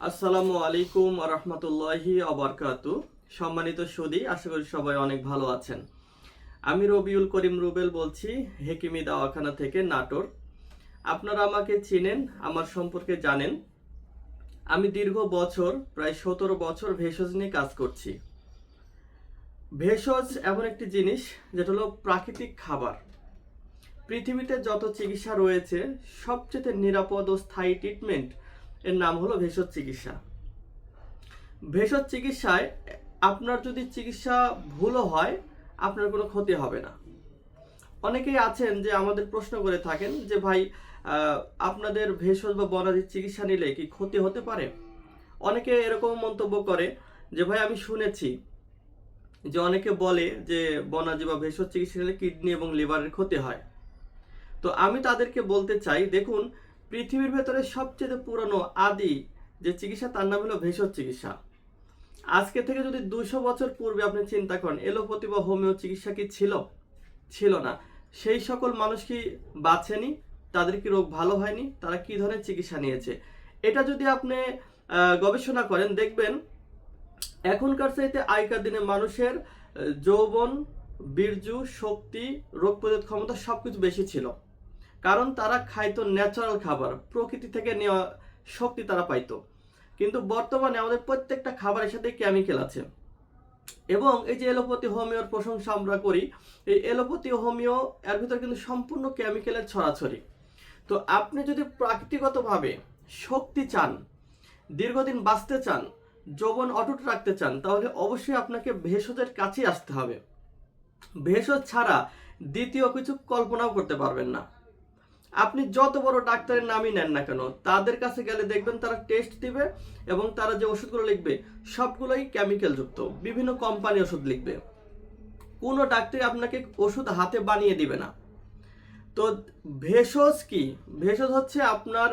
আসসালামু আলাইকুম রহমতুল্লাহি আবরকাতু। সম্মানিত সুধী, আশা করি সবাই অনেক ভালো আছেন। আমি রবিউল করিম রুবেল বলছি, হেকিমি দাওয়াখানা থেকে, নাটোর। আপনারা আমাকে চিনেন, আমার সম্পর্কে জানেন। আমি দীর্ঘ বছর, প্রায় 17 বছর ভেষজ নিয়ে কাজ করছি। ভেষজ এমন একটি জিনিস যেটা হলো প্রাকৃতিক খাবার। পৃথিবীতে যত চিকিৎসা রয়েছে, সবচেয়ে নিরাপদ ও স্থায়ী ট্রিটমেন্ট এর নাম হলো ভেষজ চিকিৎসা। ভেষজ চিকিৎসায় আপনার যদি চিকিৎসা ভুলও হয়, আপনার কোনো ক্ষতি হবে না। অনেকেই আছেন যে আমাদের প্রশ্ন করে থাকেন যে ভাই, আপনাদের ভেষজ বা বনাদি চিকিৎসা নিলে কি ক্ষতি হতে পারে? অনেকে এরকম মন্তব্য করে যে ভাই, আমি শুনেছি যে অনেকে বলে যে বনাজি বা ভেষজ চিকিৎসা নিলে কিডনি এবং লিভারের ক্ষতি হয়। তো আমি তাদেরকে বলতে চাই, দেখুন, পৃথিবীর ভেতরে সবচেয়ে পুরানো আদি যে চিকিৎসা তার নাম হলো ভেষজ চিকিৎসা। আজকে থেকে যদি 200 বছর পূর্বে আপনি চিন্তা করেন, এলোপ্যাথি বা হোমিও চিকিৎসা কি ছিল? ছিল না। সেই সকল মানুষ কি বাঁচেনি? তাদের কি রোগ ভালো হয়নি? তারা কি ধরনের চিকিৎসা নিয়েছে? এটা যদি আপনি গবেষণা করেন, দেখবেন এখনকার চাইতে আগেকার দিনে মানুষের যৌবন, বীর্য, শক্তি, রোগ প্রতিরোধ ক্ষমতা সবকিছু বেশি ছিল। কারণ তারা খাইতো ন্যাচারাল খাবার, প্রকৃতি থেকে নেওয়া শক্তি তারা পাইতো। কিন্তু বর্তমানে আমাদের প্রত্যেকটা খাবারের সাথে কেমিক্যাল আছে। এবং এই যে এলোপ্যাথি হোমিওর প্রশংসা আমরা করি, এই এলোপ্যাথি হোমিও এর ভিতরে কিন্তু সম্পূর্ণ কেমিক্যালের ছড়াছড়ি। তো আপনি যদি প্রাকৃতিকগতভাবে শক্তি চান, দীর্ঘদিন বাঁচতে চান, যৌবন অটুট রাখতে চান, তাহলে অবশ্যই আপনাকে ভেষজের কাছেই আসতে হবে। ভেষজ ছাড়া দ্বিতীয় কিছু কল্পনাও করতে পারবেন না। আপনি যত বড় ডাক্তারের নামই নেন না কেন, তাদের কাছে গেলে দেখবেন তারা টেস্ট দিবে এবং তারা যে ওষুধগুলো লিখবে সবগুলোই কেমিক্যাল যুক্ত, বিভিন্ন কোম্পানি ওষুধ লিখবে। কোনো ডাক্তার আপনাকে ওষুধ হাতে বানিয়ে দিবে না। তো ভেষজ কি? ভেষজ হচ্ছে আপনার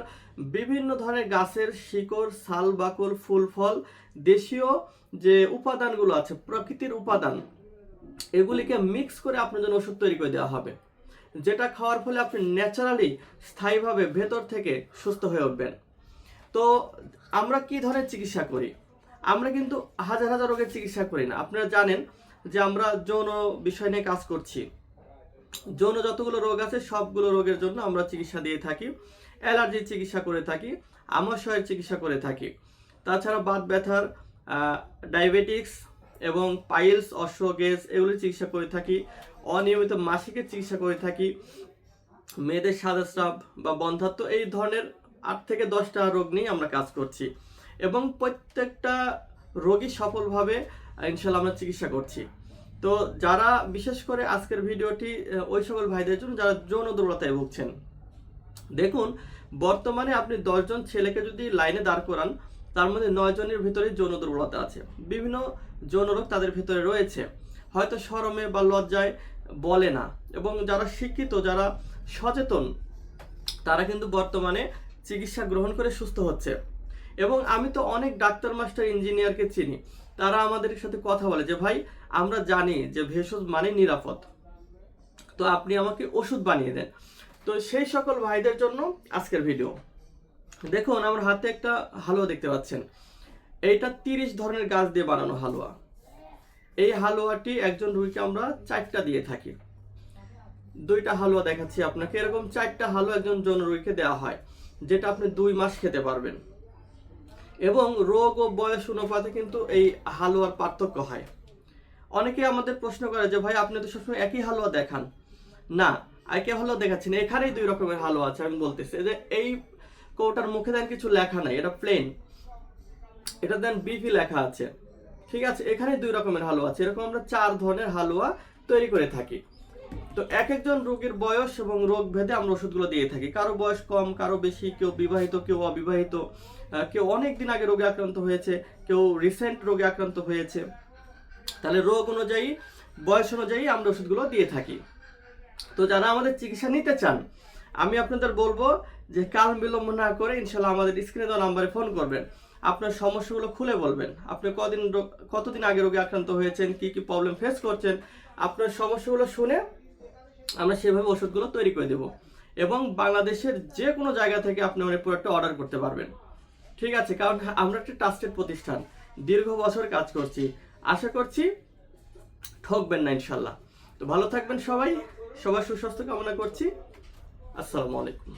বিভিন্ন ধরনের গাছের শিকড়, ছাল, বাকল, ফুল, ফল, দেশীয় যে উপাদানগুলো আছে, প্রকৃতির উপাদান, এগুলিকে মিক্স করে আপনার জন্য ওষুধ তৈরি করে দেওয়া হবে, যেটা খাওয়ার ফলে আপনি ন্যাচারালি, স্থায়ীভাবে ভেতর থেকে সুস্থ হয়ে উঠবেন। তো আমরা কি ধরনের চিকিৎসা করি? আমরা কিন্তু হাজার হাজার রোগের চিকিৎসা করি না। আপনারা জানেন যে আমরা যৌন বিষয় নিয়ে কাজ করছি। যৌন যতগুলো রোগ আছে সবগুলো রোগের জন্য আমরা চিকিৎসা দিয়ে থাকি। অ্যালার্জির চিকিৎসা করে থাকি, আমাশয়ের চিকিৎসা করে থাকি। তাছাড়া বাত ব্যথার, ডায়াবেটিক্স এবং পাইলস, অশ্ব গ্যাস, এগুলির চিকিৎসা করে থাকি। অনিয়মিত মাসিকের চিকিৎসা করে থাকি। মেয়েদের সাদা স্রাব বা বন্ধ্যাত্ব, এই ধরনের 8 থেকে 10টা রোগ নিয়ে আমরা কাজ করছি এবং প্রত্যেকটা রোগী সফলভাবে ইনশাল্লাহ আমরা চিকিৎসা করছি। তো যারা, বিশেষ করে আজকের ভিডিওটি ওই সকল ভাইদের জন্য যারা যৌন দুর্বলতায় ভুগছেন। দেখুন, বর্তমানে আপনি 10 জন ছেলেকে যদি লাইনে দাঁড় করান, তার মধ্যে 9 জনের ভিতরে যৌন দুর্বলতা আছে। বিভিন্ন যৌন রোগ তাদের ভিতরে রয়েছে, হয়তো শরমে বা লজ্জায় বলে না। এবং যারা শিক্ষিত, যারা সচেতন, তারা কিন্তু বর্তমানে চিকিৎসা গ্রহণ করে সুস্থ হচ্ছে। এবং আমি তো অনেক ডাক্তার, মাস্টার, ইঞ্জিনিয়ারকে চিনি, তারা আমাদের সাথে কথা বলে যে ভাই, আমরা জানি যে ভেষজ মানে নিরাপদ, তো আপনি আমাকে ওষুধ বানিয়ে দেন। তো সেই সকল ভাইদের জন্য আজকের ভিডিও। দেখুন, আমার হাতে একটা হালুয়া দেখতে পাচ্ছেন। এইটা 30 ধরনের গাছ দিয়ে বানানো হালুয়া। এই হালুয়াটি একজন রুগীকে আমরা 4টা দিয়ে থাকি। 2টা হালুয়া দেখাচ্ছি আপনাকে। এরকম 4টা হালুয়া একজন যৌন রোগীকে দেওয়া হয়, যেটা আপনি 2 মাস খেতে পারবেন। এবং রোগ ও বয়স অনুপাতে কিন্তু এই হালুয়ার পার্থক্য হয়। অনেকে আমাদের প্রশ্ন করে যে ভাই, আপনি তো সবসময় একই হালুয়া দেখান। না, একই হালুয়া দেখাচ্ছি না, এখানেই 2 রকমের হালুয়া আছে। আমি বলতেছি যে এই কৌটার মুখে দেন কিছু লেখা নাই, এটা প্লেন। এটা দেন বিপি লেখা আছে, ঠিক আছে? এখানে 2 রকমের হালুয়া আছে। এরকম আমরা 4 ধরনের হালুয়া তৈরি করে থাকি। তো এক একজন রোগীর বয়স এবং রোগ ভেদে আমরা ওষুধগুলো দিয়ে থাকি। কারো বয়স কম, কারো বেশি, কেউ বিবাহিত, কেউ অবিবাহিত, কেউ অনেক দিন আগে রোগে আক্রান্ত হয়েছে, কেউ রিসেন্ট রোগে আক্রান্ত হয়েছে। তাহলে রোগ অনুযায়ী, বয়স অনুযায়ী আমরা ওষুধগুলো দিয়ে থাকি। তো যারা আমাদের চিকিৎসা নিতে চান, আমি আপনাদের বলবো যে কাল বিলম্ব না করে ইনশাল্লাহ আমাদের স্ক্রিনে দেওয়া নাম্বারে ফোন করবেন। আপনার সমস্যাগুলো খুলে বলবেন। আপনি কতদিন আগে রোগে আক্রান্ত হয়েছেন, কি কি প্রবলেম ফেস করছেন, আপনার সমস্যাগুলো শুনে আমরা সেভাবে ওষুধগুলো তৈরি করে দেব। এবং বাংলাদেশের যে কোনো জায়গা থেকে আপনি আমার প্রোডাক্টটা অর্ডার করতে পারবেন। ঠিক আছে, কারণ আমরা একটা ট্রাস্টেড প্রতিষ্ঠান, দীর্ঘ বছর কাজ করছি, আশা করছি ঠকবেন না ইনশাল্লাহ। তো ভালো থাকবেন সবাই, সবার সুস্বাস্থ্য কামনা করছি। আসসালামু আলাইকুম।